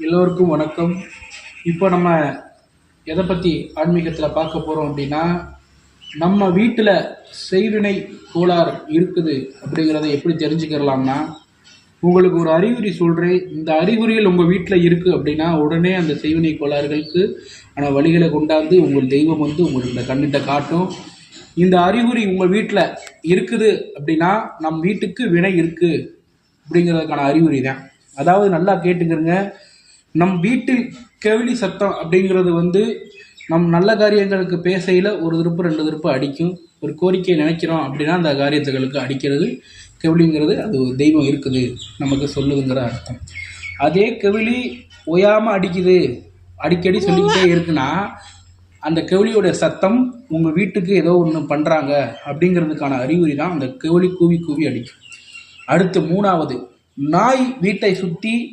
எல்லோருக்கும் வணக்கம். இப்போ நம்ம எதை பற்றி ஆன்மீகத்தில் பார்க்க போகிறோம் அப்படின்னா, நம்ம வீட்டில் செய்வினை கோளாறு இருக்குது அப்படிங்கிறத எப்படி தெரிஞ்சுக்கிறலாம்னா, உங்களுக்கு ஒரு அறிகுறி சொல்கிறேன். இந்த அறிகுறிகள் உங்கள் வீட்டில் இருக்குது அப்படின்னா உடனே அந்த செய்வினை கோளாறுகளுக்கு ஆனால் வழிகளை கொண்டாந்து உங்கள் தெய்வம் வந்து உங்களுக்கு இந்த கண்ணிட்ட காட்டும். இந்த அறிகுறி உங்கள் வீட்டில் இருக்குது அப்படின்னா நம் வீட்டுக்கு வினை இருக்குது அப்படிங்கிறதுக்கான அறிகுறி தான். அதாவது நல்லா கேட்டுக்கிறங்க, நம் வீட்டில் கெவிலி சத்தம் அப்படிங்கிறது வந்து நம் நல்ல காரியங்களுக்கு பேசையில் ஒரு திருப்பு 2 திருப்பு அடிக்கும். ஒரு கோரிக்கையை நினைக்கிறோம் அப்படின்னா அந்த காரியத்துகளுக்கு அடிக்கிறது கெவிலிங்கிறது அது ஒரு தெய்வம் இருக்குது நமக்கு சொல்லுதுங்கிற அர்த்தம். அதே கெவிலி ஓயாமல் அடிக்குது, அடிக்கடி சொல்லிக்கிட்டே இருக்குன்னா அந்த கெவிலியோட சத்தம் உங்கள் வீட்டுக்கு ஏதோ ஒன்று பண்ணுறாங்க அப்படிங்கிறதுக்கான அறிகுறி தான் அந்த கெவிலி கூவி கூவி அடிக்கும். அடுத்து 3வது, நாய் வீட்டை சுற்றி